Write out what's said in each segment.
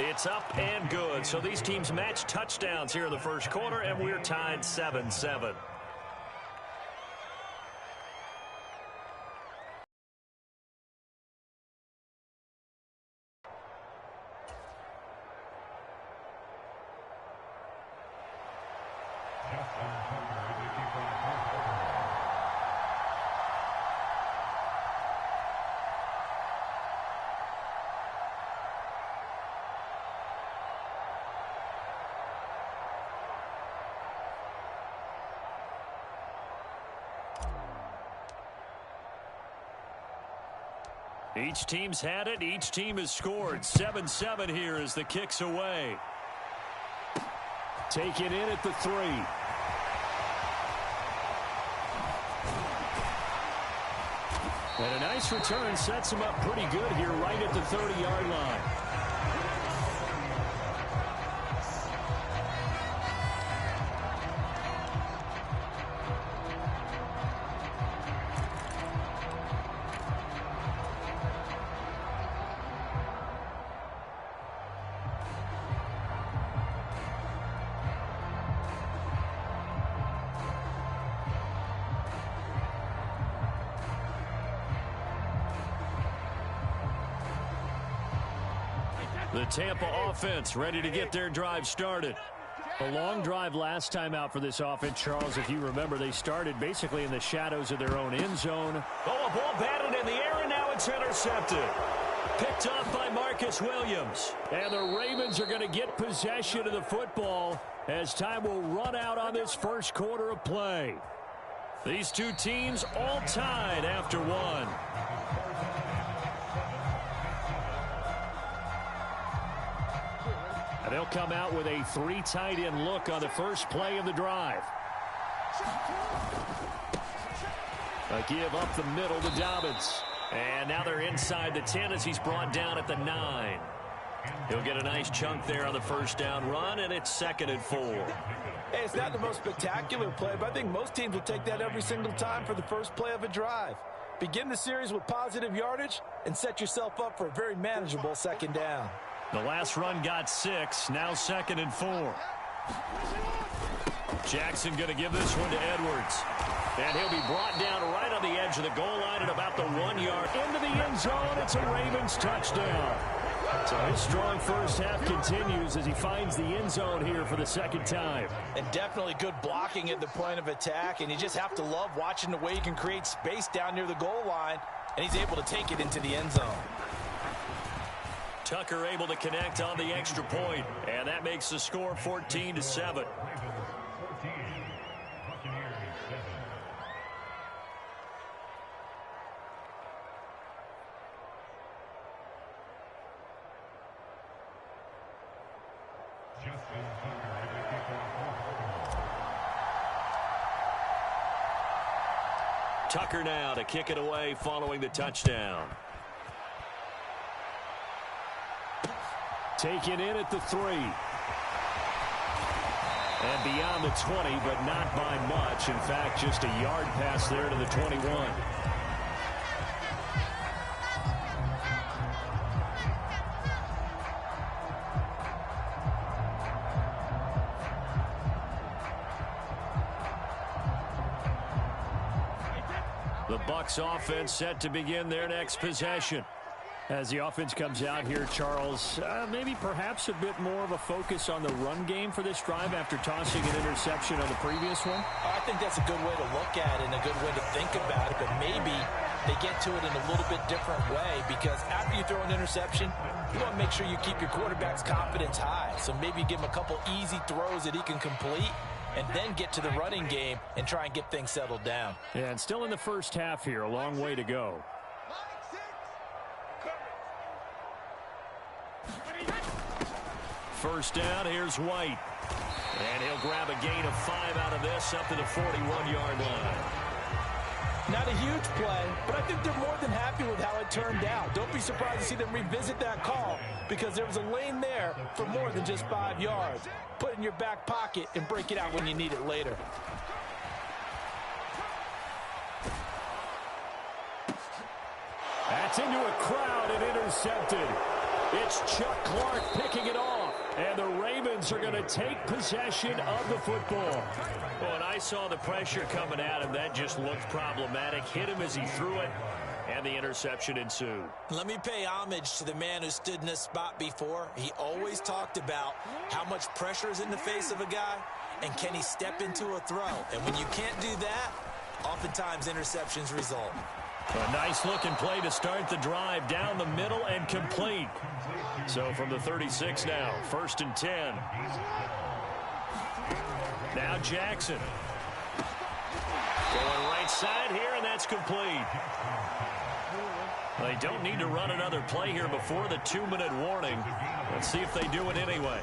It's up and good. So these teams match touchdowns here in the first quarter, and we're tied 7-7. Each team's had it. Each team has scored. 7-7 here as the kick's away. Take it in at the 3. And a nice return sets him up pretty good here right at the 30-yard line. The Tampa offense ready to get their drive started. A long drive last time out for this offense, Charles. If you remember, they started basically in the shadows of their own end zone. Oh, a ball batted in the air, and now it's intercepted. Picked off by Marcus Williams. And the Ravens are going to get possession of the football as time will run out on this first quarter of play. These two teams all tied after one. They'll come out with a 3 tight end look on the first play of the drive. A give up the middle to Dobbins. And now they're inside the 10 as he's brought down at the 9. He'll get a nice chunk there on the first down run, and it's 2nd and 4. Hey, it's not the most spectacular play, but I think most teams will take that every single time for the first play of a drive. Begin the series with positive yardage and set yourself up for a very manageable second down. The last run got 6, now 2nd and 4. Jackson going to give this one to Edwards. And he'll be brought down right on the edge of the goal line at about the 1 yard. Into the end zone, it's a Ravens touchdown. So his strong first half continues as he finds the end zone here for the second time. And definitely good blocking at the point of attack, and you just have to love watching the way he can create space down near the goal line, and he's able to take it into the end zone. Tucker able to connect on the extra point, and that makes the score 14-7. Tucker now to kick it away following the touchdown. Take it in at the 3. And beyond the 20, but not by much. In fact, just a yard pass there to the 21. The Bucs offense set to begin their next possession. As the offense comes out here, Charles, maybe perhaps a bit more of a focus on the run game for this drive after tossing an interception on the previous one? I think that's a good way to look at it and a good way to think about it, but maybe they get to it in a little bit different way, because after you throw an interception, you want to make sure you keep your quarterback's confidence high. So maybe give him a couple easy throws that he can complete, and then get to the running game and try and get things settled down. Yeah, and still in the first half here, a long way to go. First down, here's White. And he'll grab a gain of 5 out of this up to the 41-yard line. Not a huge play, but I think they're more than happy with how it turned out. Don't be surprised to see them revisit that call, because there was a lane there for more than just 5 yards. Put it in your back pocket and break it out when you need it later. That's into a crowd and intercepted. It's Chuck Clark picking it off. And the Ravens are going to take possession of the football. Well, when I saw the pressure coming at him, that just looked problematic. Hit him as he threw it, and the interception ensued. Let me pay homage to the man who stood in this spot before. He always talked about how much pressure is in the face of a guy, and can he step into a throw. And when you can't do that, oftentimes interceptions result. A nice-looking play to start the drive down the middle and complete. So from the 36 now, 1st and 10. Now Jackson. Going right side here, and that's complete. They don't need to run another play here before the 2-minute warning. Let's see if they do it anyway.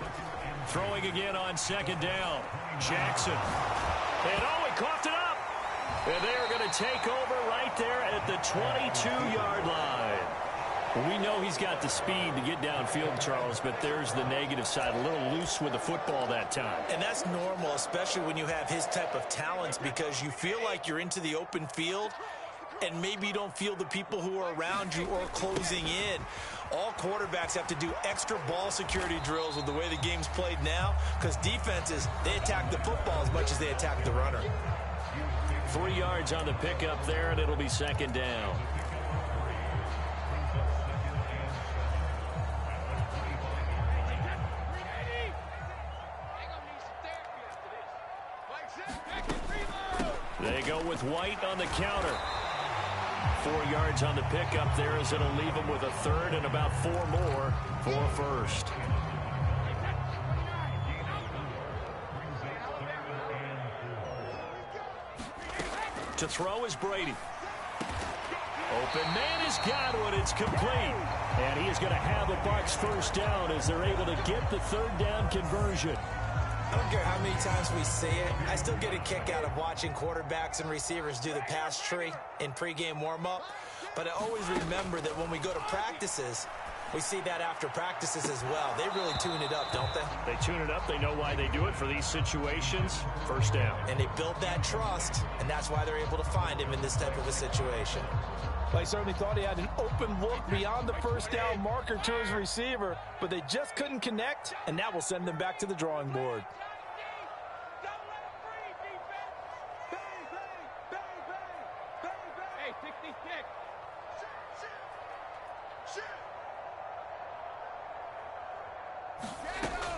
Throwing again on 2nd down. Jackson. And he coughed it up. And they are going to take over right there at the 22-yard line. We know he's got the speed to get downfield, Charles, but there's the negative side. A little loose with the football that time. And that's normal, especially when you have his type of talents, because you feel like you're into the open field, and maybe you don't feel the people who are around you or closing in. All quarterbacks have to do extra ball security drills with the way the game's played now, because defenses, they attack the football as much as they attack the runner. 3 yards on the pickup there, and it'll be 2nd down. They go with White on the counter. 4 yards on the pickup there, as it'll leave them with a 3rd and about 4 more for a 1st. To throw is Brady. Open man is Godwin. It's complete. And he is going to have the Bucs 1st down as they're able to get the 3rd down conversion. I don't care how many times we say it, I still get a kick out of watching quarterbacks and receivers do the pass tree in pregame warm-up. But I always remember that when we go to practices, we see that after practices as well. They really tune it up, don't they? They tune it up. They know why they do it for these situations. 1st down. And they build that trust, and that's why they're able to find him in this type of a situation. They certainly thought he had an open look beyond the 1st down marker to his receiver, but they just couldn't connect, and that will send them back to the drawing board.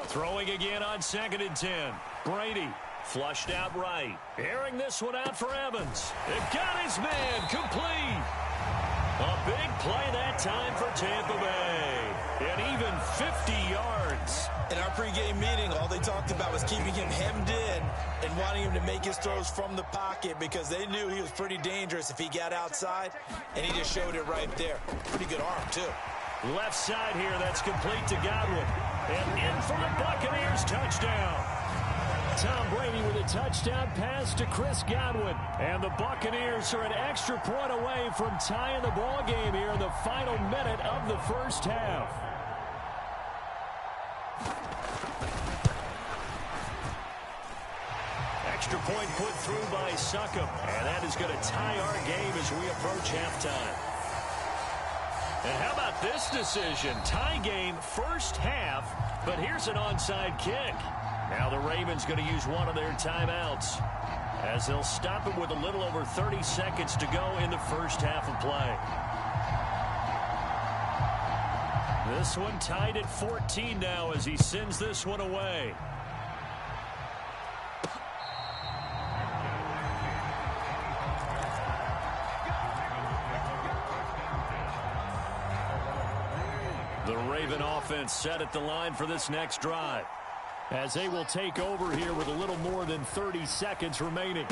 Throwing again on 2nd and 10. Brady flushed out right. Airing this one out for Evans. They've got his man complete. A big play that time for Tampa Bay. And even 50 yards. In our pregame meeting, all they talked about was keeping him hemmed in and wanting him to make his throws from the pocket because they knew he was pretty dangerous if he got outside, and he just showed it right there. Pretty good arm, too. Left side here, that's complete to Godwin. And in for the Buccaneers, touchdown. Tom Brady with a touchdown pass to Chris Godwin. And the Buccaneers are an extra point away from tying the ball game here in the final minute of the 1st half. Extra point put through by Succop. And that is going to tie our game as we approach halftime. And how about this decision? Tie game, 1st half, but here's an onside kick. Now the Ravens going to use one of their timeouts as they'll stop it with a little over 30 seconds to go in the 1st half of play. This one tied at 14 now as he sends this one away. The Raven offense set at the line for this next drive as they will take over here with a little more than 30 seconds remaining.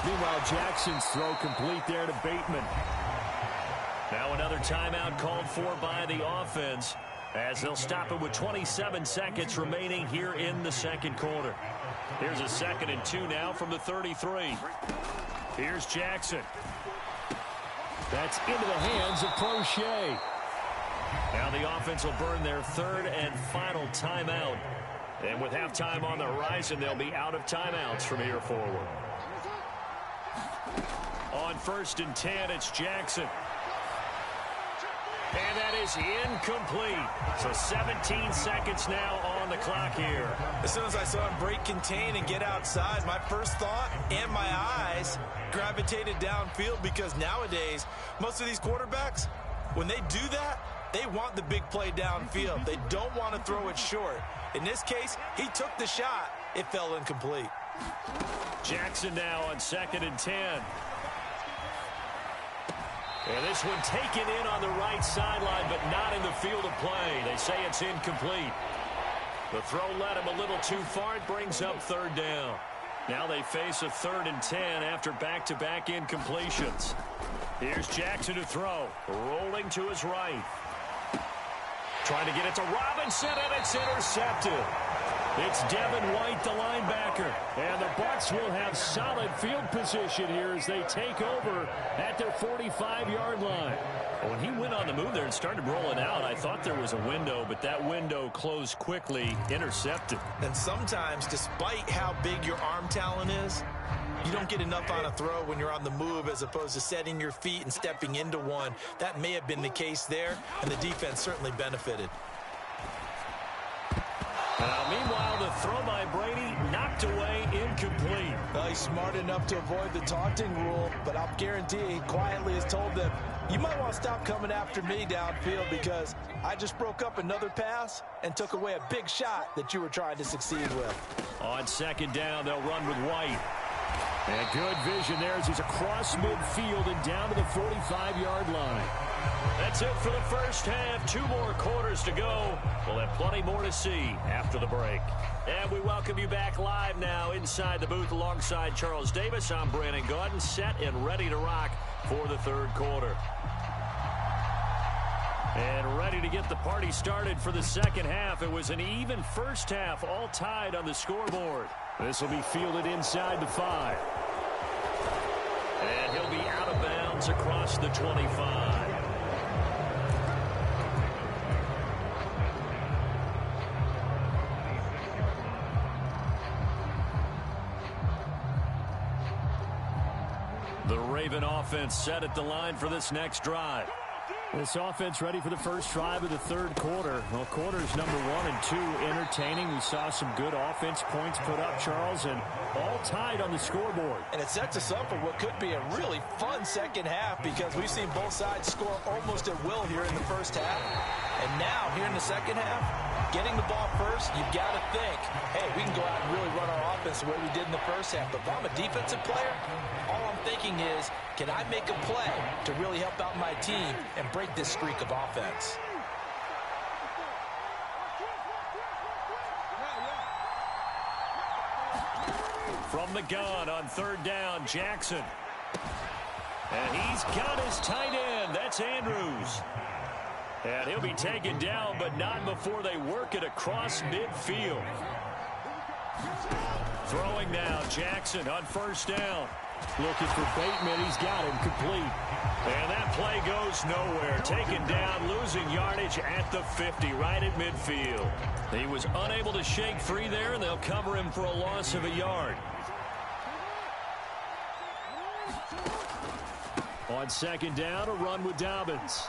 Meanwhile, Jackson's throw complete there to Bateman. Now another timeout called for by the offense as they'll stop it with 27 seconds remaining here in the 2nd quarter. Here's a 2nd and 2 now from the 33. Here's Jackson. That's into the hands of Crochet. Now the offense will burn their 3rd and final timeout. And with halftime on the horizon, they'll be out of timeouts from here forward. On 1st and 10, it's Jackson. And that is incomplete. So 17 seconds now on the clock here. As soon as I saw him break contain and get outside, my first thought and my eyes gravitated downfield, because nowadays, most of these quarterbacks, when they do that, they want the big play downfield. They don't want to throw it short. In this case, he took the shot. It fell incomplete. Jackson now on 2nd and 10. And this one taken in on the right sideline, but not in the field of play. They say it's incomplete. The throw led him a little too far. It brings up 3rd down. Now they face a 3rd and 10 after back-to-back incompletions. Here's Jackson to throw. Rolling to his right. Trying to get it to Robinson, and it's intercepted. It's Devin White, the linebacker. And the Bucs will have solid field position here as they take over at their 45-yard line. When he went on the move there and started rolling out, I thought there was a window, but that window closed quickly, intercepted. And sometimes, despite how big your arm talent is, you don't get enough on a throw when you're on the move as opposed to setting your feet and stepping into one. That may have been the case there, and the defense certainly benefited. Meanwhile, the throw by Brady knocked away, incomplete. Well, he's smart enough to avoid the taunting rule, but I'll guarantee he quietly has told them, you might want to stop coming after me downfield because I just broke up another pass and took away a big shot that you were trying to succeed with. On 2nd down, they'll run with White. And good vision there as he's across midfield and down to the 45-yard line. That's it for the first half. 2 more quarters to go. We'll have plenty more to see after the break. And we welcome you back live now inside the booth alongside Charles Davis. I'm Brandon Gaudin, set and ready to rock for the 3rd quarter. And ready to get the party started for the 2nd half. It was an even first half, all tied on the scoreboard. This will be fielded inside the 5. And he'll be out of bounds across the 25. The Raven offense set at the line for this next drive. This offense ready for the first drive of the 3rd quarter. Well, quarters number 1 and 2 entertaining. We saw some good offense points put up, Charles, and all tied on the scoreboard. And it sets us up for what could be a really fun 2nd half because we've seen both sides score almost at will here in the first half. And now, here in the 2nd half, getting the ball first, you've got to think, hey, we can go out and really run our offense the way we did in the first half. But if I'm a defensive player, all I'm thinking is, can I make a play to really help out my team and break this streak of offense? From the gun on 3rd down, Jackson. And he's got his tight end. That's Andrews. And he'll be taken down, but not before they work it across midfield. Throwing now, Jackson on 1st down. Looking for Bateman. He's got him complete. And that play goes nowhere. Taken down, losing yardage at the 50, right at midfield. He was unable to shake free there, and they'll cover him for a loss of a yard. On 2nd down, a run with Dobbins.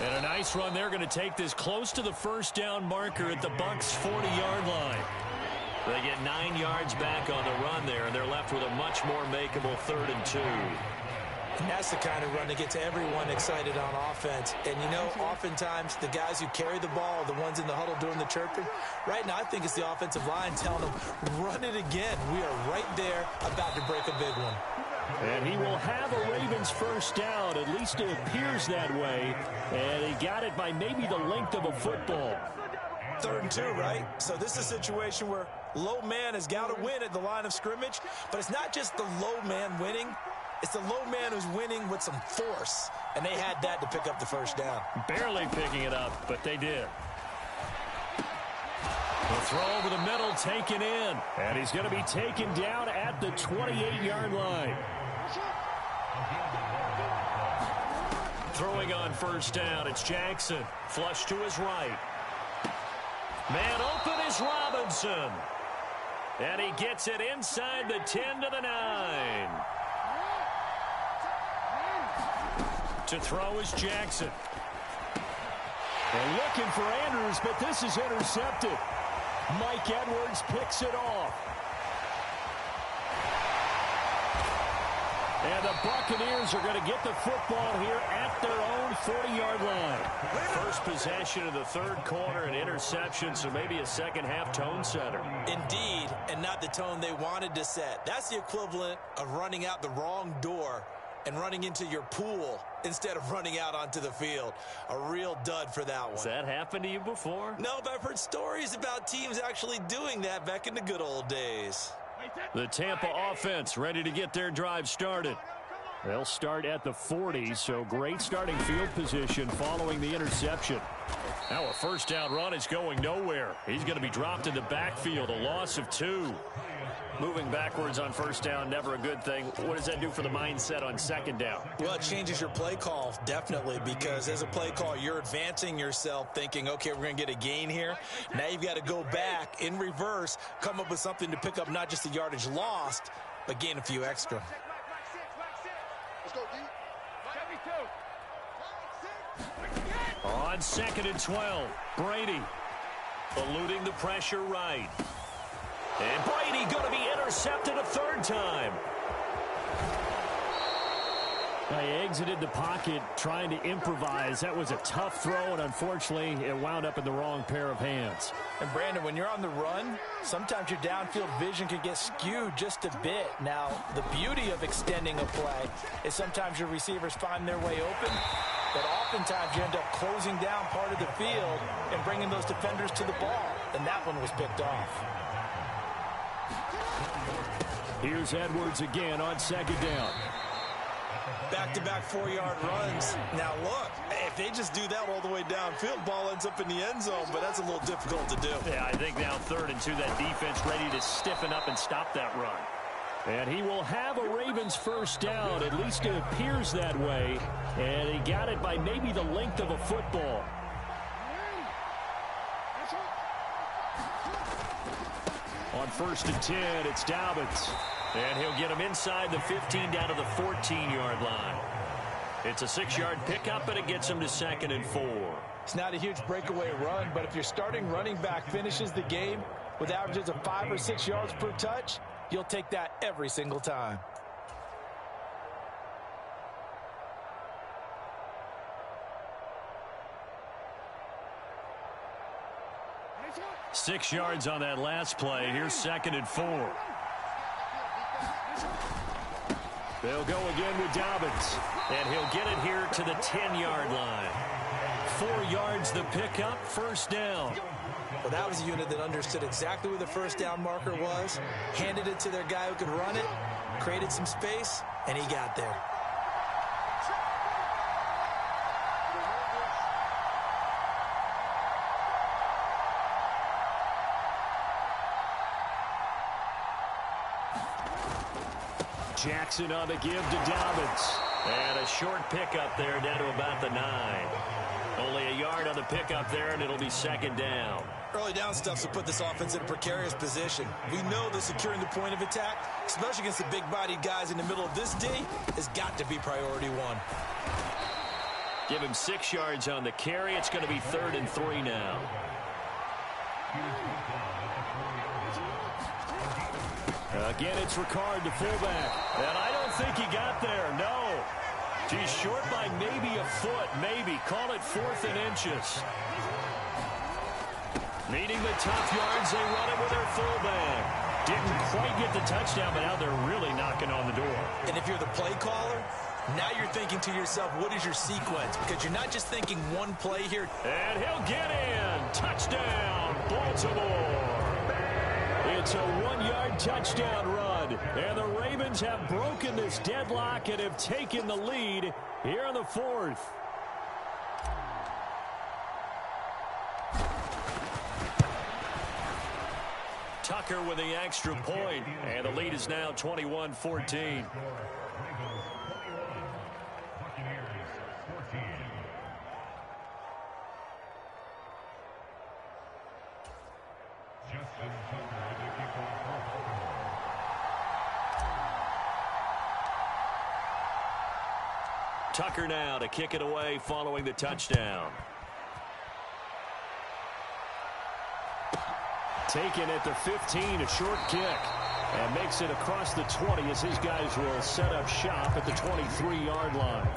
And a nice run there, going to take this close to the 1st down marker at the Bucs' 40-yard line. They get 9 yards back on the run there, and they're left with a much more makeable 3rd and 2. And that's the kind of run that gets everyone excited on offense. And, you know, oftentimes the guys who carry the ball are the ones in the huddle doing the chirping. Right now, I think it's the offensive line telling them, run it again. We are right there about to break a big one. And he will have a Ravens 1st down. At least it appears that way. And he got it by maybe the length of a football. 3rd and 2, right? So this is a situation where low man has got to win at the line of scrimmage. But it's not just the low man winning. It's the low man who's winning with some force. And they had that to pick up the 1st down. Barely picking it up, but they did. The throw over the middle, taken in. And he's going to be taken down at the 28-yard line. Throwing on 1st down, it's Jackson. Flush to his right. Man open is Robinson. And he gets it inside the 10 to the 9. To throw is Jackson. They're looking for Andrews, but this is intercepted. Mike Edwards picks it off. And the Buccaneers are going to get the football here at their own 40-yard line. First possession of the third quarter, an interception, so maybe a second-half tone setter. Indeed, and not the tone they wanted to set. That's the equivalent of running out the wrong door and running into your pool instead of running out onto the field. A real dud for that one. Has that happened to you before? No, but I've heard stories about teams actually doing that back in the good old days. The Tampa offense ready to get their drive started. They'll start at the 40, so great starting field position following the interception. Now a first down run is going nowhere. He's going to be dropped in the backfield, a loss of 2. Moving backwards on first down, never a good thing. What does that do for the mindset on second down? Well, it changes your play call, definitely, because as a play call, you're advancing yourself thinking, okay, we're going to get a gain here. Now you've got to go back in reverse, come up with something to pick up not just the yardage lost, but gain a few extra. On 2nd and 12, Brady eluding the pressure right. And Brady going to be intercepted a third time. He exited the pocket trying to improvise. That was a tough throw, and unfortunately, it wound up in the wrong pair of hands. And, Brandon, when you're on the run, sometimes your downfield vision can get skewed just a bit. Now, the beauty of extending a play is sometimes your receivers find their way open, but oftentimes you end up closing down part of the field and bringing those defenders to the ball, and that one was picked off. Here's Edwards again on second down. Back-to-back 4-yard runs. Now, look, if they just do that all the way downfield, ball ends up in the end zone, but that's a little difficult to do. Yeah, I think now 3rd and 2, that defense ready to stiffen up and stop that run. And he will have a Ravens first down. At least it appears that way. And he got it by maybe the length of a football. On 1st and 10, it's Dobbins. And he'll get him inside the 15 down to the 14-yard line. It's a 6-yard pickup, and it gets him to 2nd and 4. It's not a huge breakaway run, but if your starting running back finishes the game with averages of 5 or 6 yards per touch, you'll take that every single time. Six yards on that last play. Here's 2nd and 4. They'll go again with Dobbins, and he'll get it here to the 10-yard line. 4 yards the pickup, first down. Well, that was a unit that understood exactly where the first down marker was, handed it to their guy who could run it, created some space, and he got there. Jackson on the give to Dobbins. And a short pickup there down to about the 9. Only a yard on the pickup there, and it'll be 2nd down. Early down stuff will put this offense in a precarious position. We know that securing the point of attack, especially against the big-bodied guys in the middle of this D, has got to be priority 1. Give him 6 yards on the carry. It's going to be 3rd and 3 now. Again, it's Ricard, the fullback. And I don't think he got there, no. He's short by maybe a foot, maybe. Call it 4th and inches. Needing the tough yards, they run it with their fullback. Didn't quite get the touchdown, but now they're really knocking on the door. And if you're the play caller, now you're thinking to yourself, what is your sequence? Because you're not just thinking one play here. And he'll get in. Touchdown, Baltimore. It's a 1-yard touchdown run, and the Ravens have broken this deadlock and have taken the lead here in the 4th. Tucker with the extra point, and the lead is now 21-14. Tucker now to kick it away following the touchdown. Taken at the 15, a short kick. And makes it across the 20 as his guys will set up shop at the 23-yard line.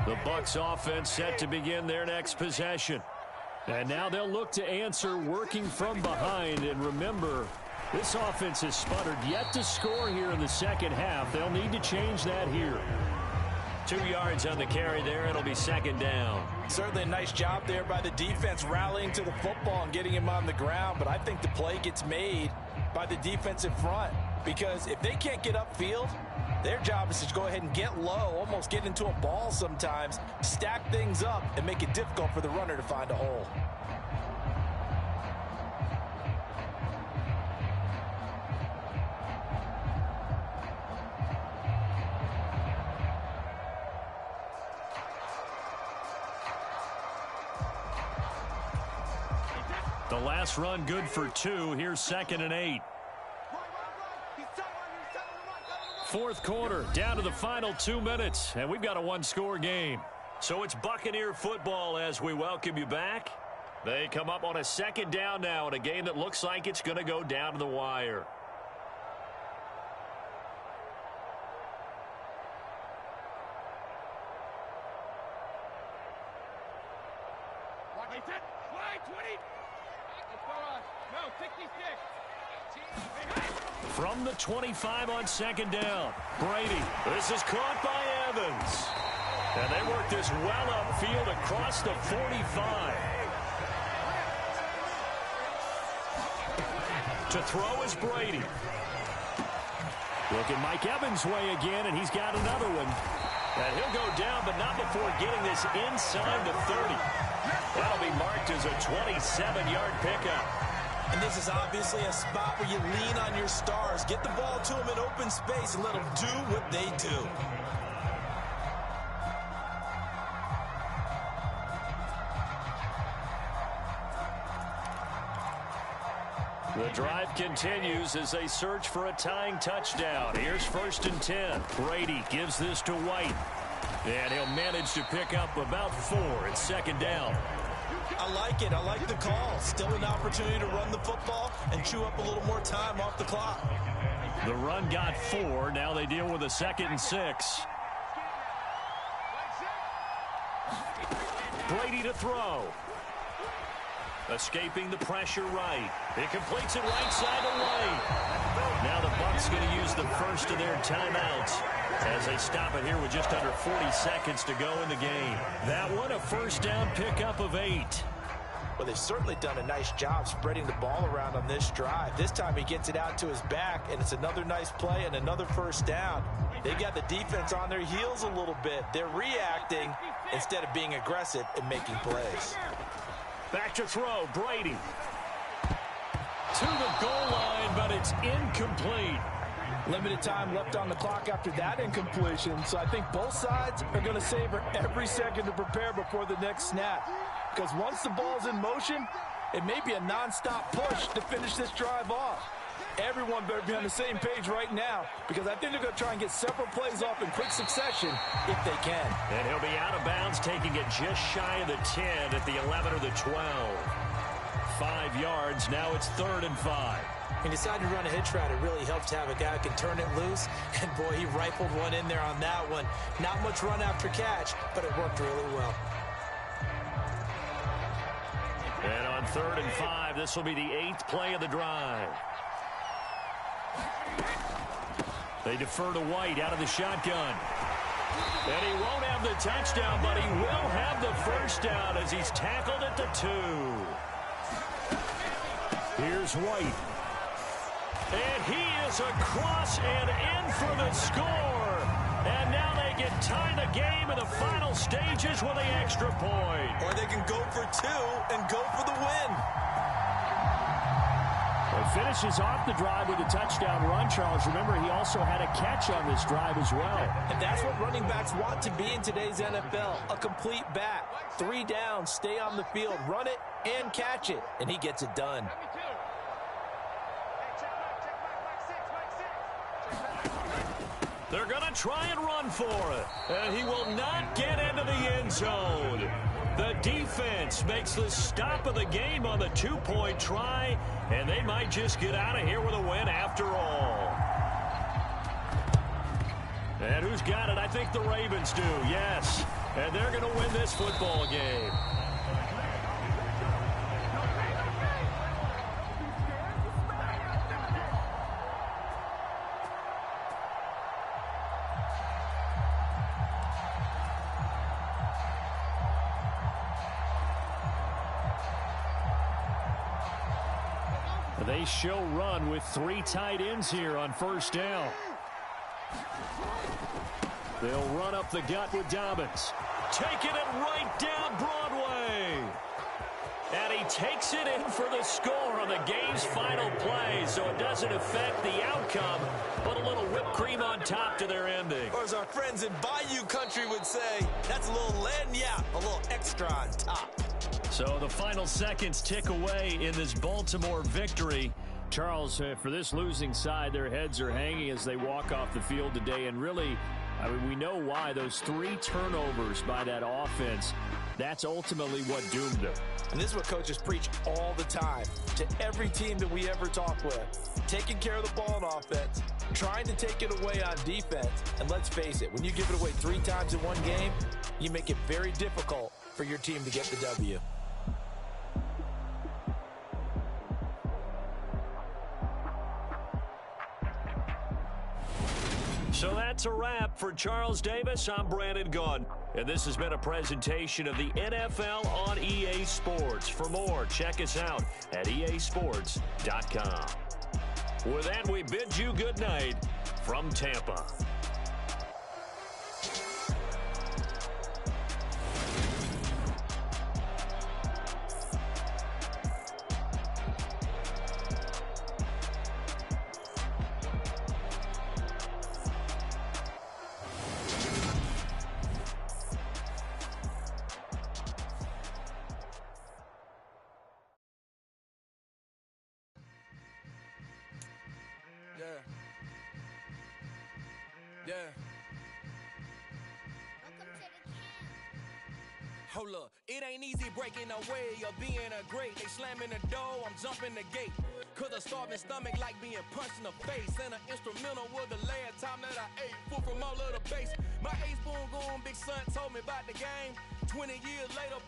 The Bucs offense set to begin their next possession. And now they'll look to answer working from behind. And remember, this offense has sputtered yet to score here in the second half. They'll need to change that here. 2 yards on the carry there. It'll be second down. Certainly a nice job there by the defense rallying to the football and getting him on the ground. But I think the play gets made by the defensive front. Because if they can't get upfield, their job is to go ahead and get low, almost get into a ball sometimes, stack things up, and make it difficult for the runner to find a hole. The last run good for 2. Here's 2nd and 8. Fourth quarter, down to the final 2 minutes, and we've got a one-score game. So it's Buccaneer football as we welcome you back. They come up on a second down now in a game that looks like it's going to go down to the wire. From the 25 on second down, Brady. This is caught by Evans. And they work this well upfield across the 45. To throw is Brady. Looking Mike Evans' way again, and he's got another one. And he'll go down, but not before getting this inside the 30. That'll be marked as a 27-yard pickup. And this is obviously a spot where you lean on your stars. Get the ball to them in open space and let them do what they do. The drive continues as they search for a tying touchdown. Here's 1st and 10. Brady gives this to White. And he'll manage to pick up about 4 at second down. I like it. I like the call. Still an opportunity to run the football and chew up a little more time off the clock. The run got 4. Now they deal with a 2nd and 6. Brady to throw. Escaping the pressure right. He completes it right side to White. Now the Bucs going to use the first of their timeouts as they stop it here with just under 40 seconds to go in the game. That one a first down pickup of 8. Well, they've certainly done a nice job spreading the ball around on this drive. This time he gets it out to his back, and it's another nice play and another first down. They've got the defense on their heels a little bit. They're reacting instead of being aggressive and making plays. Back to throw, Brady. To the goal line, but it's incomplete. Limited time left on the clock after that incompletion, so I think both sides are going to savor every second to prepare before the next snap. Because once the ball's in motion, it may be a nonstop push to finish this drive off. Everyone better be on the same page right now, because I think they're going to try and get several plays off in quick succession if they can. And he'll be out of bounds, taking it just shy of the 10 at the 11 or the 12. 5 yards, now it's 3rd and 5. He decided to run a hitch route. It really helps to have a guy who can turn it loose. And, boy, he rifled one in there on that one. Not much run after catch, but it worked really well. And on 3rd and 5, this will be the 8th play of the drive. They defer to White out of the shotgun. And he won't have the touchdown, but he will have the first down as he's tackled at the 2. Here's White. And he is across and in for the score. And now they can tie the game in the final stages with the extra point. Or they can go for 2 and go for the win. And finishes off the drive with a touchdown run, Charles. Remember, he also had a catch on this drive as well. And that's what running backs want to be in today's NFL, a complete back. 3 down, stay on the field, run it, and catch it. And he gets it done. They're going to try and run for it. And he will not get into the end zone. The defense makes the stop of the game on the 2-point try, and they might just get out of here with a win after all. And who's got it? I think the Ravens do, yes. And they're going to win this football game. They show run with 3 tight ends here on first down. They'll run up the gut with Dobbins. Taking it right down Broadway. And he takes it in for the score on the game's final play, so it doesn't affect the outcome, but a little whipped cream on top to their ending. Or as our friends in Bayou Country would say, that's a little lagniappe, a little extra on top. So the final seconds tick away in this Baltimore victory. Charles, for this losing side, their heads are hanging as they walk off the field today. And really, I mean, we know why. Those 3 turnovers by that offense, that's ultimately what doomed them. And this is what coaches preach all the time to every team that we ever talk with. Taking care of the ball on offense, trying to take it away on defense. And let's face it, when you give it away 3 times in one game, you make it very difficult for your team to get the W. So that's a wrap for Charles Davis. I'm Brandon Gaudin, and this has been a presentation of the NFL on EA Sports. For more, check us out at easports.com. With that, we bid you good night from Tampa. Yeah. Hold up, it ain't easy breaking away or being a great. They slamming the door, I'm jumping the gate. Cause a starving stomach like being punched in the face. And an instrumental was the last time that I ate. Food from all of the base. My ace spoon going big son told me about the game. 20 years later,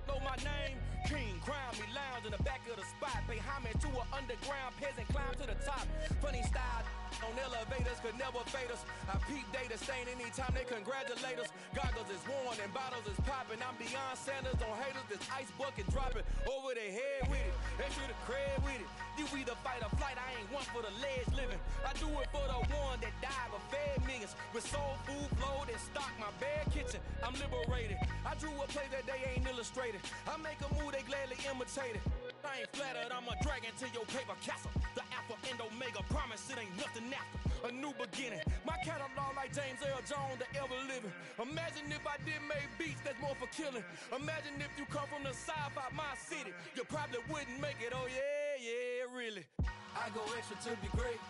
know my name. King, crown me, lounge in the back of the spot. Pay homage to an underground peasant, climb to the top. Funny style on elevators could never fade us. I peep data stain anytime they congratulate us. Goggles is worn and bottles is popping. I'm beyond Sanders on haters. This ice bucket dropping over their head with it. Extra the cred with it. You either fight or flight. I ain't one for the ledge living. I do it for the one that died but fed millions. With soul food flowed and stocked my bare kitchen. I'm liberated. I drew a play that they ain't illustrated. I make a move they gladly imitate it. I ain't flattered, I'm a dragon to your paper castle. The alpha and omega, promise it ain't nothing after. A new beginning, my catalog like James Earl Jones, the ever living. Imagine if I did make beats, that's more for killing. Imagine if you come from the south out my city, you probably wouldn't make it, oh yeah, really. I go extra to be great.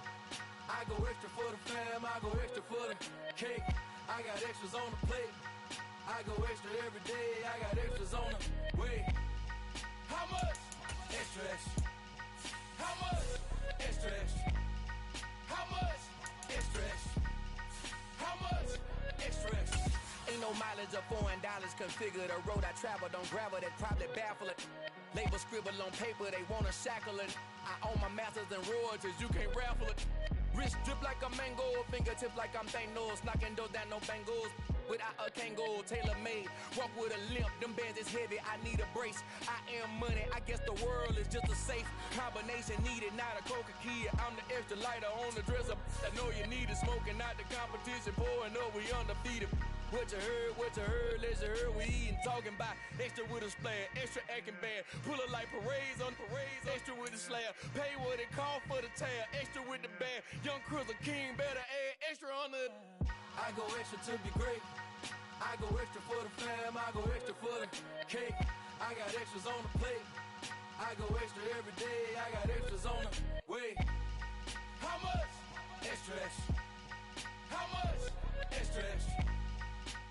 I go extra for the fam, I go extra for the cake. I got extras on the plate. I go extra every day, I got extras on the way. How much? Extra, extra. How much? Extra, extra. How much? Extra, extra. How much? Extra, extra. Ain't no mileage of $4 configure the road I travel. Don't gravel, that probably baffle it. Label scribble on paper, they wanna shackle it. I own my masters and royalties, you can't raffle it. Wrist drip like a mango, fingertips like I'm Thanos. Knocking doors down, no bangles. Without a Kango, tailor-made. Walk with a limp, them bands is heavy, I need a brace. I am money, I guess the world is just a safe combination needed, not a coca key. I'm the extra lighter on the dresser. I know you need it, smoking out the competition, pouring up, we undefeated. What you heard, let's heard. We eating, talking about extra with a splash, extra acting bad. Pull it like parades on parades, extra with the slab. Pay what it call for the tab, extra with the bag. Young Cruiser King, better add extra on the. I go extra to be great. I go extra for the fam, I go extra for the cake. I got extras on the plate. I go extra every day, I got extras on the way. How much? Extra, extra. How much? Extra, extra.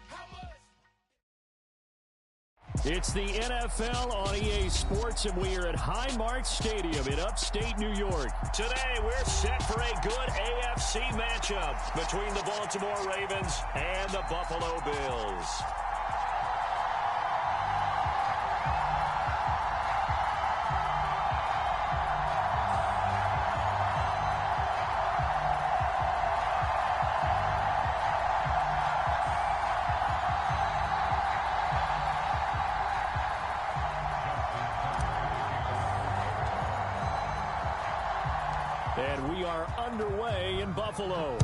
How much? It's the NFL on EA Sports, and we are at Highmark Stadium in upstate New York. Today, we're set for a good AFC matchup between the Baltimore Ravens and the Buffalo Bills. And we are underway in Buffalo.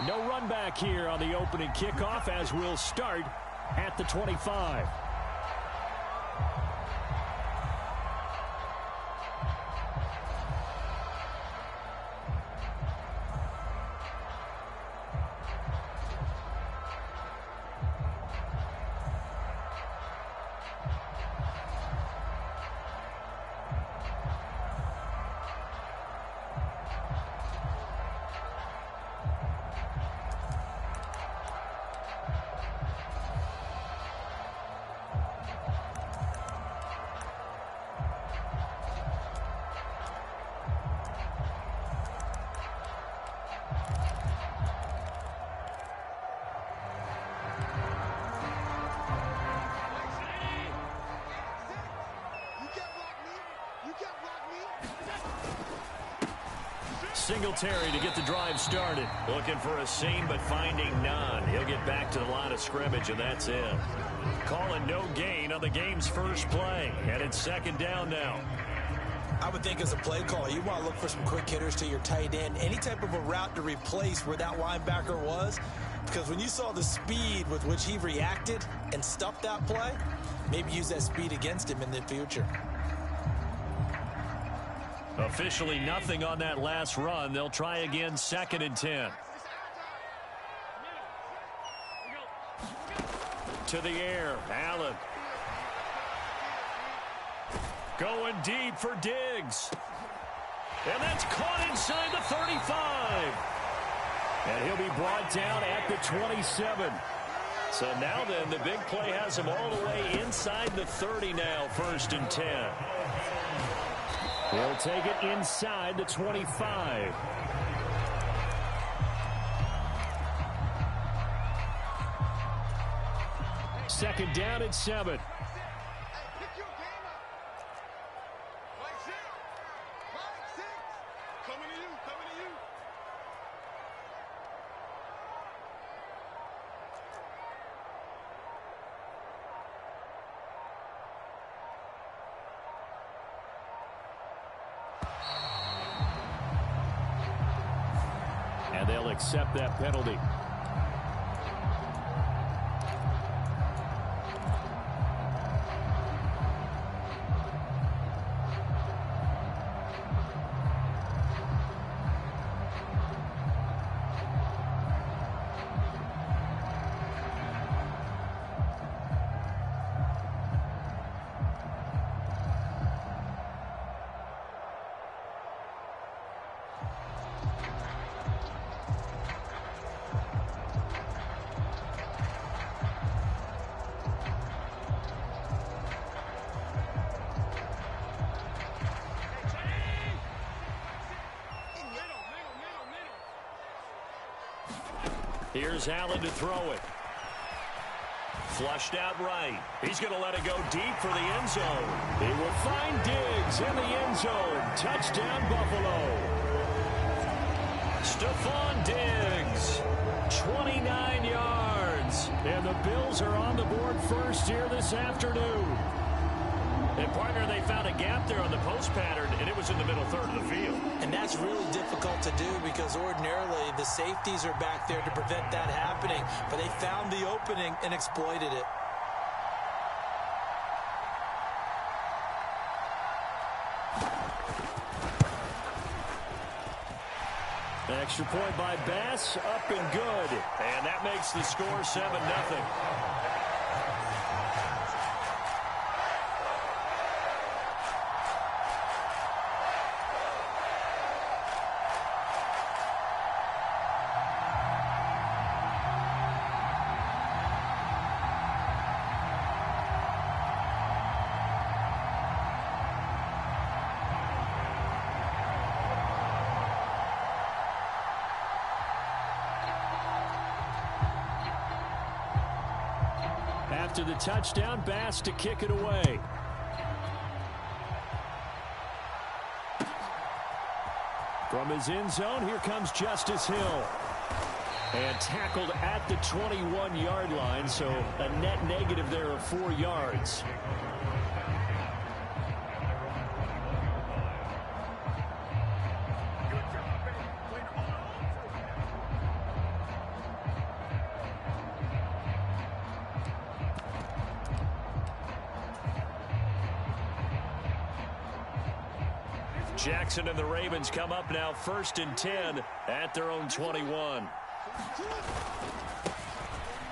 No run back here on the opening kickoff, as we'll start at the 25. Singletary to get the drive started. Looking for a seam, but finding none. He'll get back to the line of scrimmage, and that's it. Calling no gain on the game's first play. And it's second down now. I would think as a play caller, you want to look for some quick hitters to your tight end. Any type of a route to replace where that linebacker was. Because when you saw the speed with which he reacted and stuffed that play, maybe use that speed against him in the future. Officially nothing on that last run. They'll try again, 2nd and 10. To the air, Allen. Going deep for Diggs. And that's caught inside the 35. And he'll be brought down at the 27. So now then, the big play has him all the way inside the 30 now, 1st and 10. He'll take it inside the 25. Second down at 7. And they'll accept that penalty. Here's Allen to throw it. Flushed out right. He's going to let it go deep for the end zone. He will find Diggs in the end zone. Touchdown, Buffalo. Stephon Diggs, 29 yards. And the Bills are on the board first here this afternoon. And, partner, they found a gap there on the post pattern, and it was in the middle third of the field. And that's really difficult to do because ordinarily the safeties are back there to prevent that happening. But they found the opening and exploited it. Extra point by Bass, up and good. And that makes the score 7-0. After the touchdown, Bass to kick it away. From his end zone, here comes Justice Hill. And tackled at the 21-yard line, so a net negative there of 4 yards. Jackson and the Ravens come up now 1st and 10 at their own 21.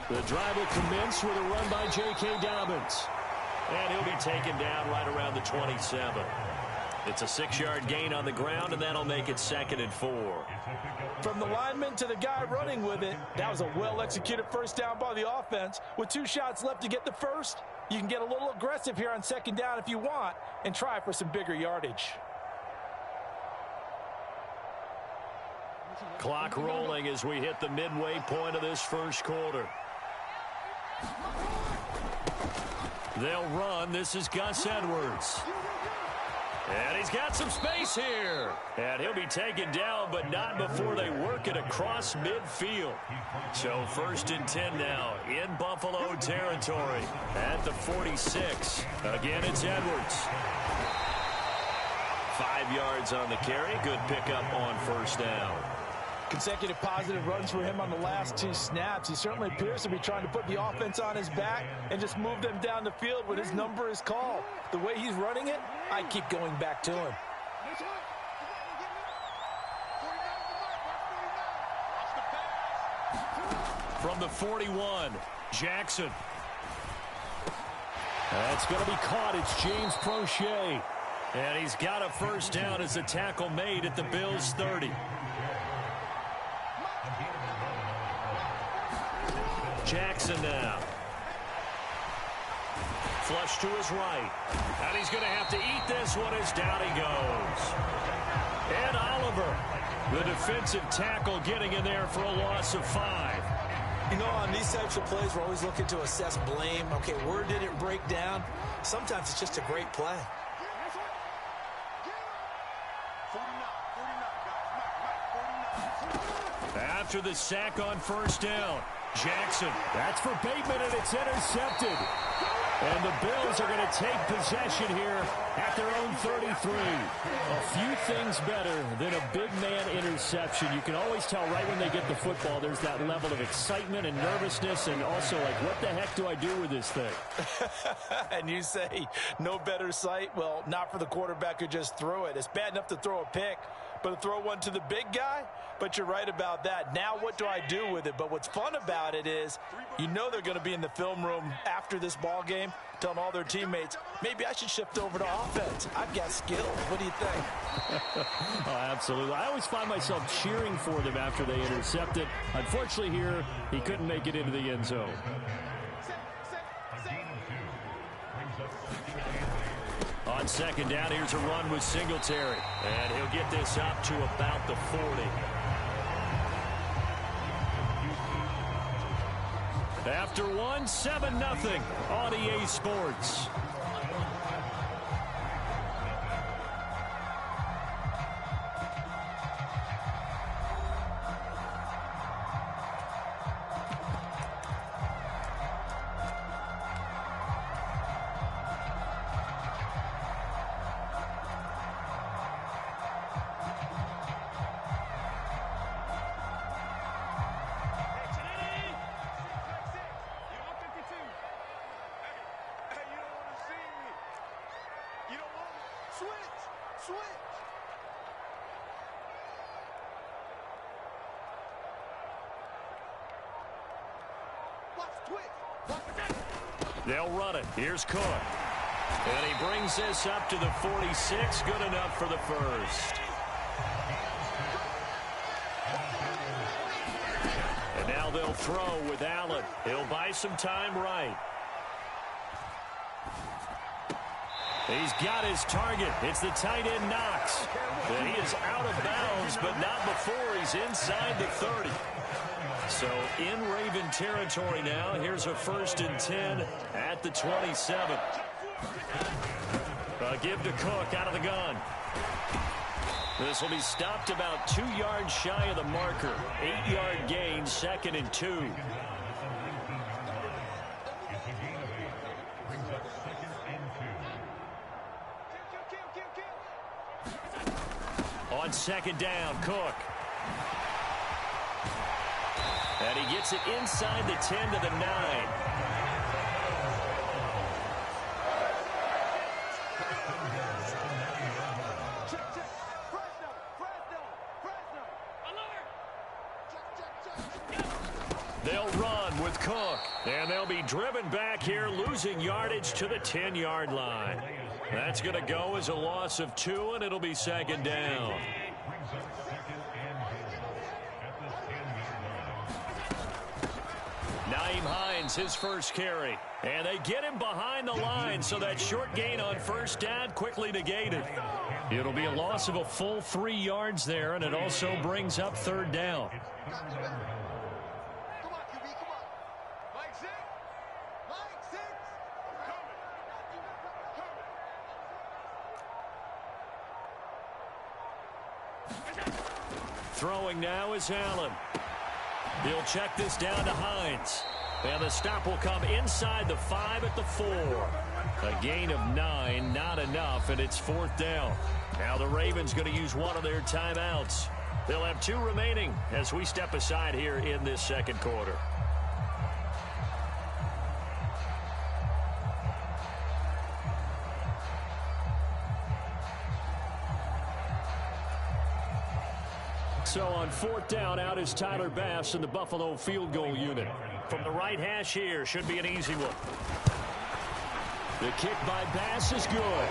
The drive will commence with a run by J.K. Dobbins. And he'll be taken down right around the 27. It's a 6-yard gain on the ground, and that'll make it 2nd and 4. From the lineman to the guy running with it, that was a well-executed first down by the offense. With 2 shots left to get the first, you can get a little aggressive here on 2nd down if you want and try for some bigger yardage. Clock rolling as we hit the midway point of this first quarter. They'll run. This is Gus Edwards. And he's got some space here. And he'll be taken down, but not before they work it across midfield. So 1st and 10 now in Buffalo territory at the 46. Again, it's Edwards. 5 yards on the carry. Good pickup on 1st down. Consecutive positive runs for him on the last 2 snaps. He certainly appears to be trying to put the offense on his back and just move them down the field when his number is called. The way he's running it, I keep going back to him. From the 41, Jackson. That's going to be caught. It's James Prochet. And he's got a 1st down as a tackle made at the Bills' 30. Jackson now. Flush to his right. And he's going to have to eat this one as down he goes. And Oliver, the defensive tackle, getting in there for a loss of 5. You know, on these types of plays, we're always looking to assess blame. Okay, where did it break down? Sometimes it's just a great play. After the sack on 1st down, Jackson. That's for Bateman, and it's intercepted. And the Bills are going to take possession here at their own 33. A few things better than a big man interception. You can always tell right when they get the football, there's that level of excitement and nervousness, and also like, what the heck do I do with this thing? And you say, no better sight? Well, not for the quarterback who just threw it. It's bad enough to throw a pick, but to throw one to the big guy? But you're right about that. Now what do I do with it? But what's fun about it is you know they're going to be in the film room after this ball game telling all their teammates, maybe I should shift over to offense. I've got skills. What do you think? Oh, absolutely. I always find myself cheering for them after they intercept it. Unfortunately here, he couldn't make it into the end zone. On 2nd down, here's a run with Singletary. And he'll get this up to about the 40. After 7-0 on EA Sports. They'll run it. Here's Cook. And he brings this up to the 46. Good enough for the first. And now they'll throw with Allen. He'll buy some time right. He's got his target. It's the tight end Knox. And he is out of bounds, but not before he's inside the 30. So in Raven territory now. Here's a 1st and 10 at the 27. Give to Cook out of the gun. This will be stopped about 2 yards shy of the marker. 8-yard gain, 2nd and 2. On 2nd down, Cook. And he gets it inside the 10 to the 9. They'll run with Cook. And they'll be driven back here, losing yardage to the 10-yard line. That's going to go as a loss of 2, and it'll be 2nd down. Naeem Hines, his first carry. And they get him behind the line, so that short gain on 1st down quickly negated. It'll be a loss of a full 3 yards there, and it also brings up 3rd down. Throwing now is Allen. He'll check this down to Hines. And the stop will come inside the 5 at the 4. A gain of 9, not enough, and it's 4th down. Now the Ravens going to use one of their timeouts. They'll have 2 remaining as we step aside here in this 2nd quarter. So on 4th down, out is Tyler Bass in the Buffalo field goal unit. From the right hash here, should be an easy one. The kick by Bass is good.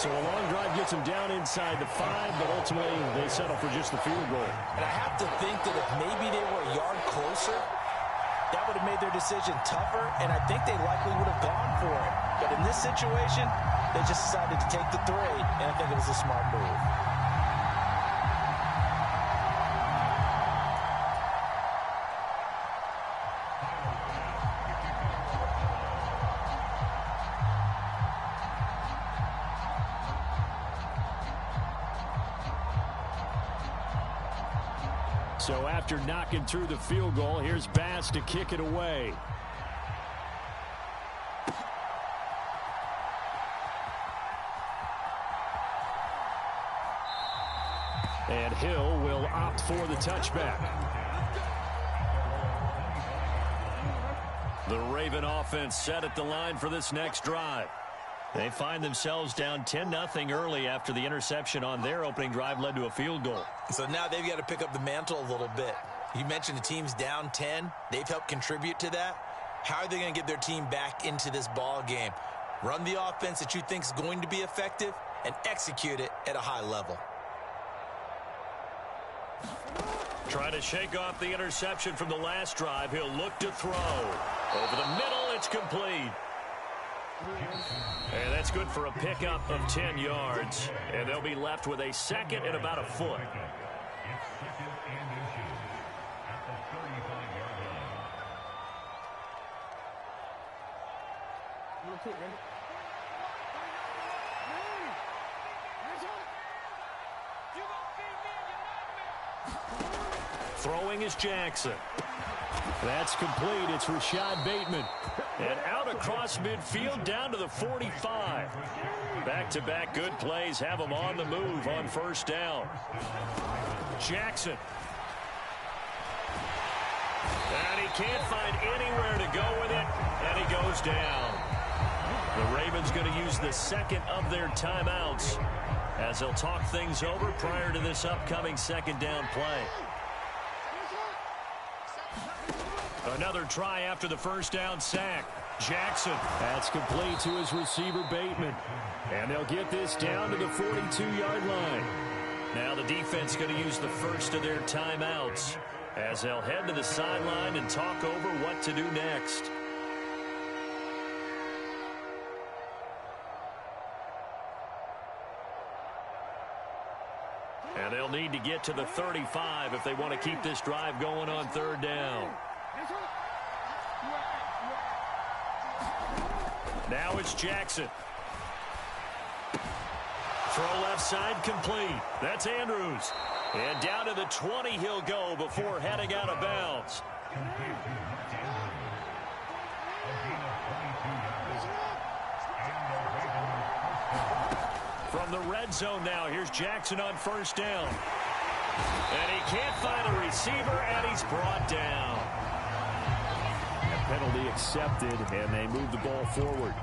So a long drive gets him down inside the 5, but ultimately they settle for just the field goal. And I have to think that if maybe they were a yard closer, that would have made their decision tougher, and I think they likely would have gone for it. But in this situation, they just decided to take the 3, and I think it was a smart move. So after knocking through the field goal, here's Bass to kick it away. And Hill will opt for the touchback. The Raven offense set at the line for this next drive. They find themselves down 10-0 early after the interception on their opening drive led to a field goal. So now they've got to pick up the mantle a little bit. You mentioned the team's down 10. They've helped contribute to that. How are they going to get their team back into this ball game? Run the offense that you think is going to be effective and execute it at a high level. Try to shake off the interception from the last drive. He'll look to throw. Over the middle, it's complete. And that's good for a pickup of 10 yards. And they'll be left with a 2nd and about a foot. Throwing is Jackson. That's complete. It's Rashad Bateman. And out across midfield down to the 45. Back-to-back good plays have him on the move on 1st down. Jackson. And he can't find anywhere to go with it. And he goes down. The Ravens going to use the second of their timeouts as they'll talk things over prior to this upcoming second down play. Another try after the first down sack. Jackson. That's complete to his receiver, Bateman. And they'll get this down to the 42-yard line. Now the defense going to use the first of their timeouts as they'll head to the sideline and talk over what to do next. And they'll need to get to the 35 if they want to keep this drive going on third down. Now it's Jackson. Throw left side complete. That's Andrews. And down to the 20 he'll go before heading out of bounds. From the red zone now, here's Jackson on first down. And he can't find a receiver, and he's brought down. A penalty accepted, and they move the ball forward.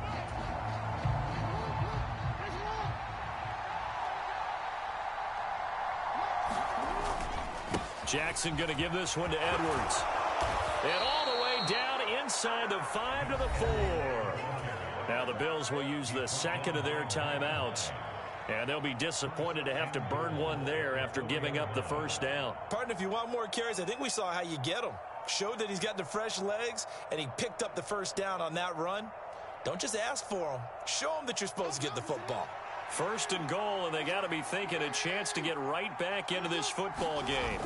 Jackson going to give this one to Edwards. And all the way down inside the 5 to the 4. Now the Bills will use the second of their timeouts. And they'll be disappointed to have to burn one there after giving up the first down. Partner, if you want more carries, I think we saw how you get him. Showed that he's got the fresh legs, and he picked up the first down on that run. Don't just ask for him. Show him that you're supposed to get the football. First and goal, and they got to be thinking a chance to get right back into this football game.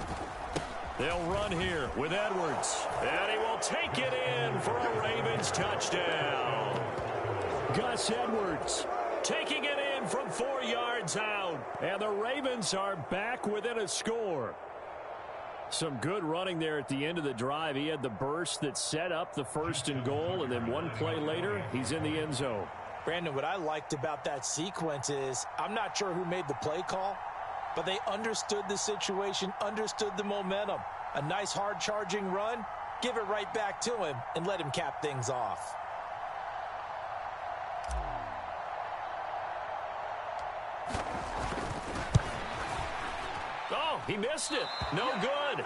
They'll run here with Edwards. And he will take it in for a Ravens touchdown. Gus Edwards taking it in from 4 yards out. And the Ravens are back within a score. Some good running there at the end of the drive. He had the burst that set up the first and goal, and then one play later, he's in the end zone. Brandon, what I liked about that sequence is I'm not sure who made the play call, but they understood the situation, understood the momentum. A nice hard-charging run, give it right back to him, and let him cap things off. Oh, he missed it. No good.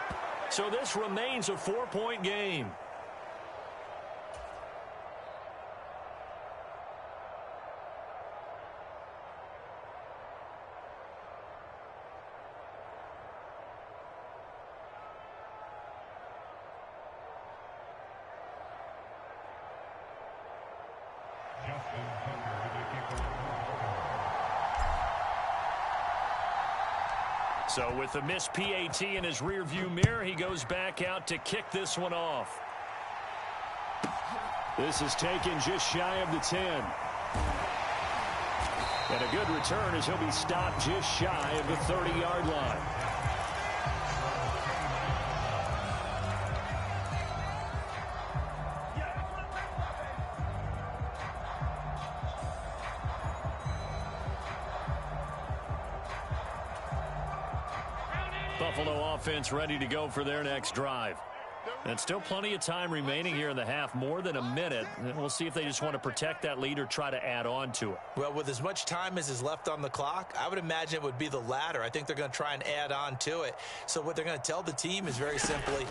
So this remains a 4-point game. So with the missed PAT in his rearview mirror, he goes back out to kick this one off. This is taken just shy of the 10. And a good return as he'll be stopped just shy of the 30-yard line. Buffalo offense ready to go for their next drive. And still plenty of time remaining here in the half, more than a minute. And we'll see if they just want to protect that lead or try to add on to it. Well, with as much time as is left on the clock, I would imagine it would be the latter. I think they're going to try and add on to it. So what they're going to tell the team is very simply,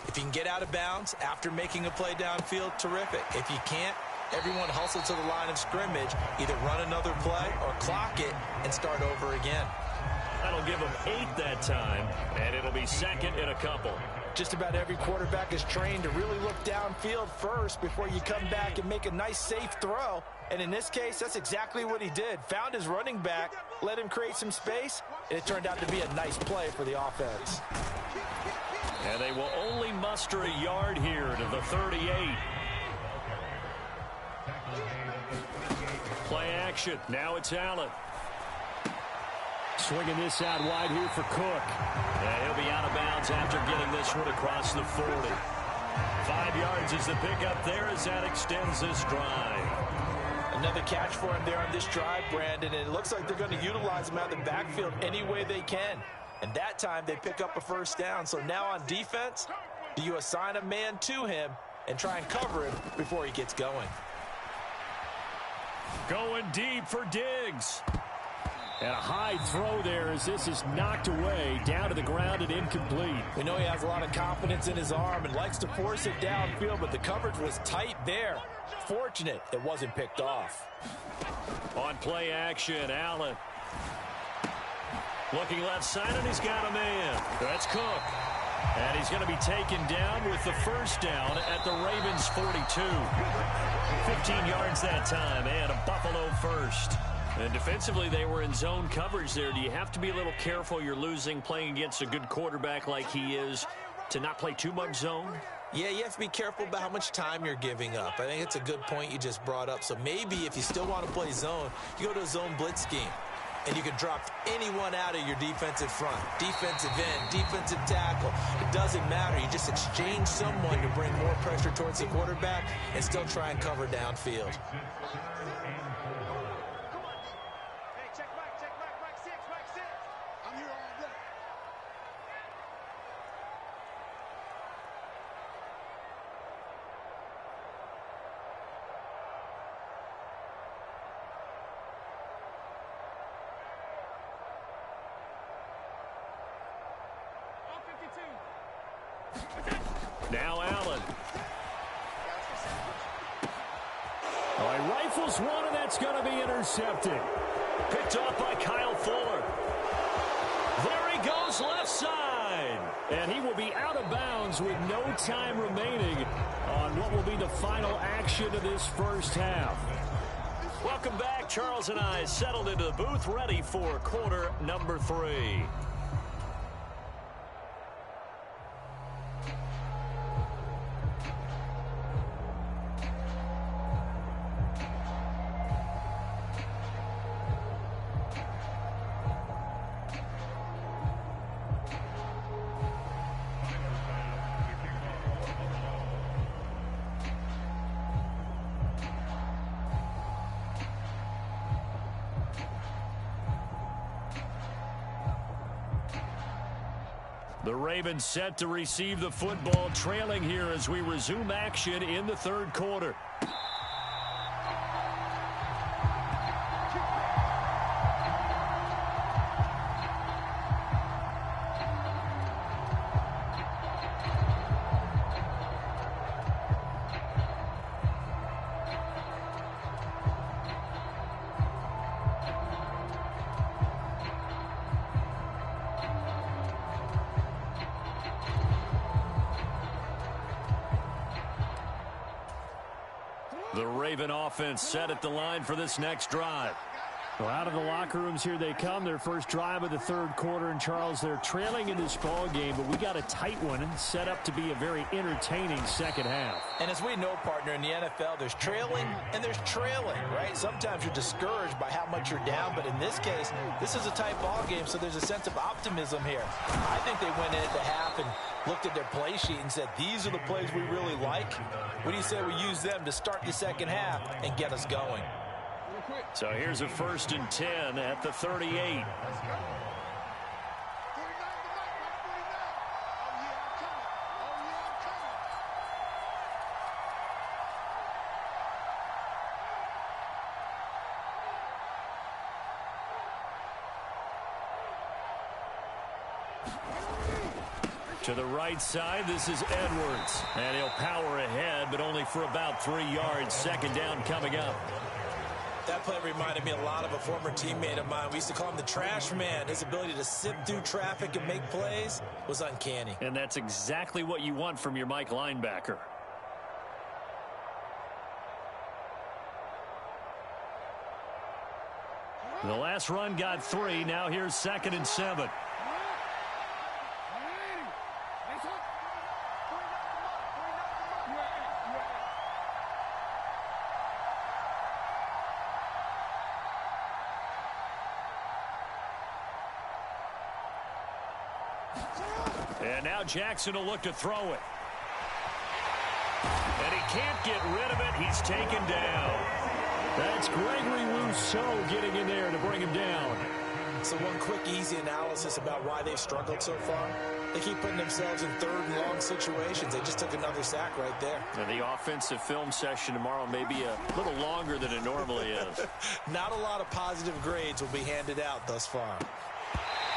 if you can get out of bounds after making a play downfield, terrific. If you can't, everyone hustle to the line of scrimmage, either run another play or clock it and start over again. That'll give them 8 that time, and it'll be second and a couple. Just about every quarterback is trained to really look downfield first before you come back and make a nice, safe throw. And in this case, that's exactly what he did. Found his running back, let him create some space, and it turned out to be a nice play for the offense. And they will only muster a yard here to the 38. Play action. Now it's Allen. Swinging this out wide here for Cook. And he'll be out of bounds after getting this one across the 40. 5 yards is the pickup there as that extends this drive. Another catch for him there on this drive, Brandon, and it looks like they're going to utilize him out of the backfield any way they can. And that time they pick up a first down. So now on defense, do you assign a man to him and try and cover him before he gets going? Going deep for Diggs. And a high throw there as this is knocked away, down to the ground and incomplete. We know he has a lot of confidence in his arm and likes to force it downfield, but the coverage was tight there. Fortunate it wasn't picked off. On play action, Allen. Looking left side, and he's got a man. That's Cook. And he's going to be taken down with the first down at the Ravens' 42. 15 yards that time, and a Buffalo first. And defensively, they were in zone coverage there. Do you have to be a little careful? You're losing, playing against a good quarterback like he is, to not play too much zone? Yeah, you have to be careful about how much time you're giving up. I think it's a good point you just brought up. So maybe if you still want to play zone, you go to a zone blitz scheme. And you can drop anyone out of your defensive front, defensive end, defensive tackle. It doesn't matter. You just exchange someone to bring more pressure towards the quarterback and still try and cover downfield. Now Allen. Oh, he rifles one, and that's going to be intercepted. Picked off by Kyle Fuller. There he goes left side. And he will be out of bounds with no time remaining on what will be the final action of this first half. Welcome back. Charles and I settled into the booth, ready for quarter number 3. The Ravens set to receive the football, trailing here as we resume action in the third quarter. The Raven offense set at the line for this next drive. Well, out of the locker rooms here they come. Their first drive of the third quarter. And, Charles, they're trailing in this ball game, but we got a tight one set up to be a very entertaining second half. And as we know, partner, in the NFL, there's trailing and there's trailing, right? Sometimes you're discouraged by how much you're down, but in this case, this is a tight ball game, so there's a sense of optimism here. I think they went in at the half and looked at their play sheet and said, these are the plays we really like. What do you say we use them to start the second half and get us going? So here's a 1st and 10 at the 38. To the right side, this is Edwards. And he'll power ahead, but only for about 3 yards. Second down coming up. That play reminded me a lot of a former teammate of mine. We used to call him the trash man. His ability to sift through traffic and make plays was uncanny. And that's exactly what you want from your Mike linebacker. The last run got 3. Now here's 2nd and 7. And now Jackson will look to throw it. And he can't get rid of it. He's taken down. That's Gregory Rousseau getting in there to bring him down. So one quick, easy analysis about why they've struggled so far. They keep putting themselves in third and long situations. They just took another sack right there. And the offensive film session tomorrow may be a little longer than it normally is. Not a lot of positive grades will be handed out thus far.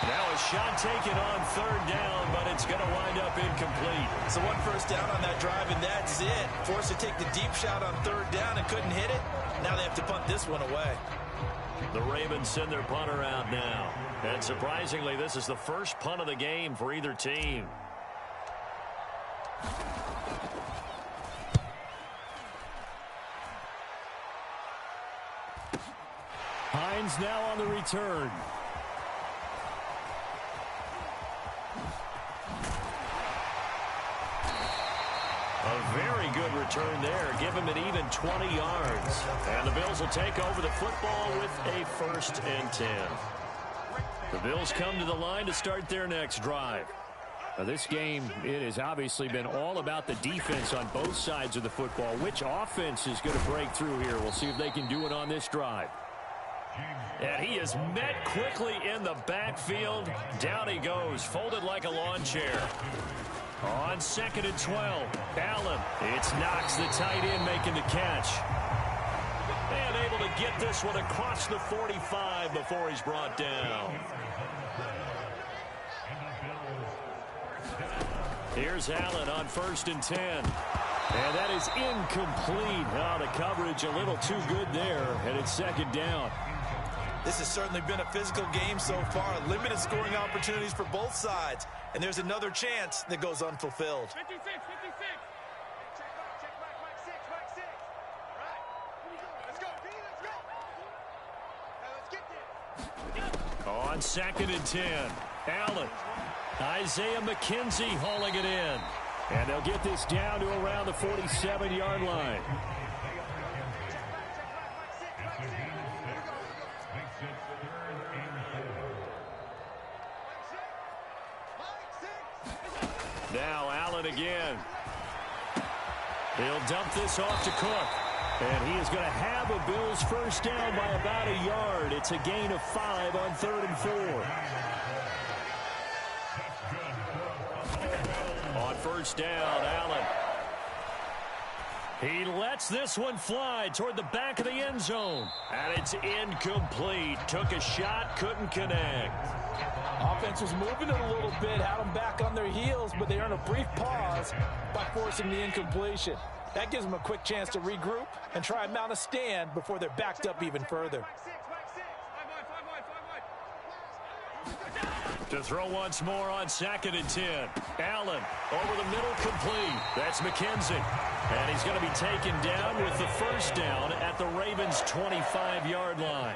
Now a shot taken on third down, but it's going to wind up incomplete. So one first down on that drive, and that's it. Forced to take the deep shot on third down and couldn't hit it. Now they have to punt this one away. The Ravens send their punter out now. And surprisingly, this is the first punt of the game for either team. Hines now on the return. A very good return there. Give him an even 20 yards. And the Bills will take over the football with a 1st and 10. The Bills come to the line to start their next drive. Now this game, it has obviously been all about the defense on both sides of the football. Which offense is going to break through here? We'll see if they can do it on this drive. And he is met quickly in the backfield. Down he goes, folded like a lawn chair. On 2nd and 12, Allen. It's Knox, the tight end, making the catch. And able to get this one across the 45 before he's brought down. Here's Allen on 1st and 10. And that is incomplete. Oh, the coverage a little too good there, and it's 2nd down. This has certainly been a physical game so far. Limited scoring opportunities for both sides. And there's another chance that goes unfulfilled. 56, 56. Check back, 6. All right, here we go. Let's go, D, let's go. Now let's get this. On 2nd and 10, Allen. Isaiah McKenzie hauling it in. And they'll get this down to around the 47-yard line. Now Allen again. He'll dump this off to Cook. And he is going to have a Bills first down by about a yard. It's a gain of 5 on 3rd and 4. On 1st down, Allen. He lets this one fly toward the back of the end zone. And it's incomplete. Took a shot, couldn't connect. Offense was moving it a little bit, had them back on their heels, but they earned a brief pause by forcing the incompletion. That gives them a quick chance to regroup and try and mount a stand before they're backed up even further. To throw once more on 2nd and 10. Allen over the middle, complete. That's McKenzie. And he's going to be taken down with the first down at the Ravens' 25-yard line.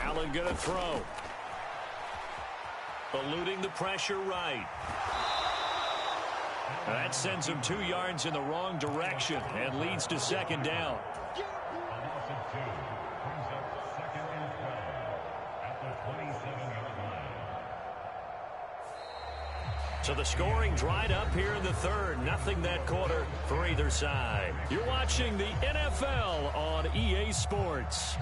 Allen going to throw. Eluding the pressure right. That sends him 2 yards in the wrong direction and leads to 2nd down. So the scoring dried up here in the 3rd. Nothing that quarter for either side. You're watching the NFL on EA Sports.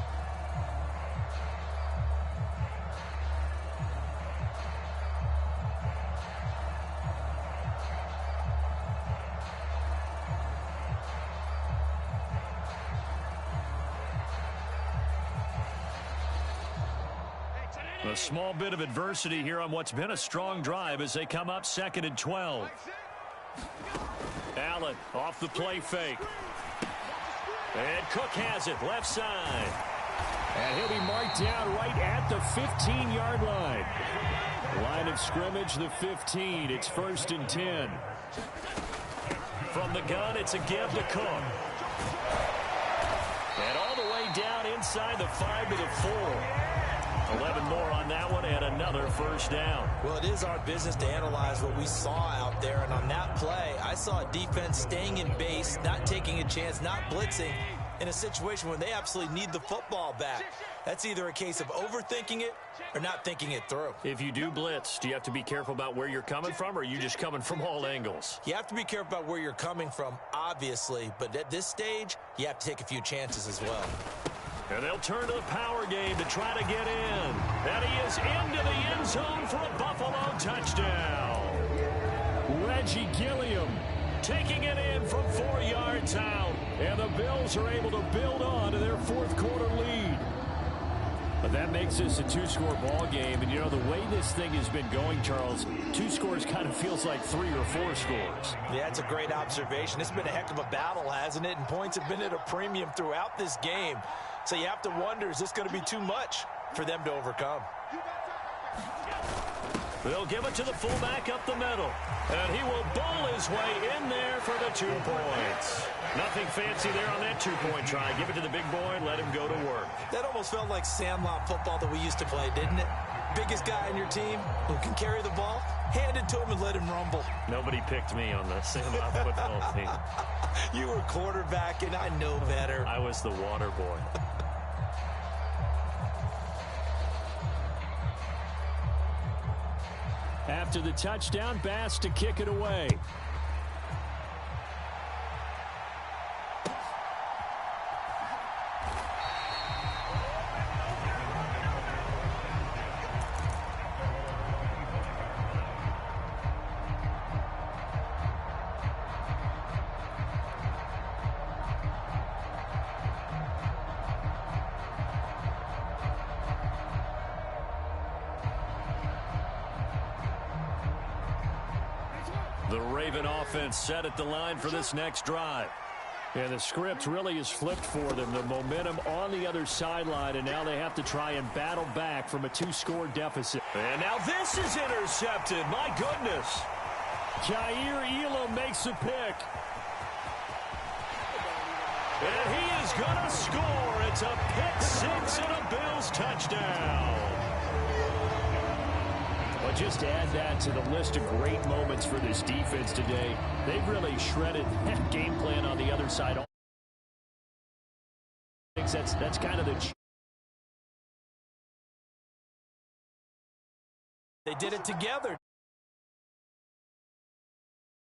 A small bit of adversity here on what's been a strong drive as they come up 2nd and 12. Allen off the play fake. And Cook has it left side. And he'll be marked down right at the 15-yard line. Line of scrimmage, the 15. It's 1st and 10. From the gun, it's a give to Cook. And all the way down inside the 5 to the 4. 11 more on that one and another first down. Well, it is our business to analyze what we saw out there. And on that play, I saw a defense staying in base, not taking a chance, not blitzing in a situation where they absolutely need the football back. That's either a case of overthinking it or not thinking it through. If you do blitz, do you have to be careful about where you're coming from, or are you just coming from all angles? You have to be careful about where you're coming from, obviously. But at this stage, you have to take a few chances as well. And they'll turn to the power game to try to get in. And he is into the end zone for a Buffalo touchdown. Reggie Gilliam taking it in from 4 yards out. And the Bills are able to build on to their fourth quarter lead. But that makes this a two-score ball game. And, you know, the way this thing has been going, Charles, 2 scores kind of feels like 3 or 4 scores. Yeah, that's a great observation. It's been a heck of a battle, hasn't it? And points have been at a premium throughout this game. So you have to wonder, is this going to be too much for them to overcome? They'll give it to the fullback up the middle. And he will bowl his way in there for the 2 points. Nothing fancy there on that 2-point try. Give it to the big boy and let him go to work. That almost felt like Sandlot football that we used to play, didn't it? Biggest guy on your team who can carry the ball, hand it to him and let him rumble. Nobody picked me on the Sandlot football team. You were quarterback, and I know better. I was the water boy. After the touchdown, Bass to kick it away. The Raven offense set at the line for this next drive. And the script really is flipped for them. The momentum on the other sideline, and now they have to try and battle back from a 2-score deficit. And now this is intercepted. My goodness. Jair Elam makes a pick. And he is going to score. It's a pick 6 and a Bills touchdown. But just to add that to the list of great moments for this defense today, they've really shredded that game plan on the other side. That's kind of the... They did it together.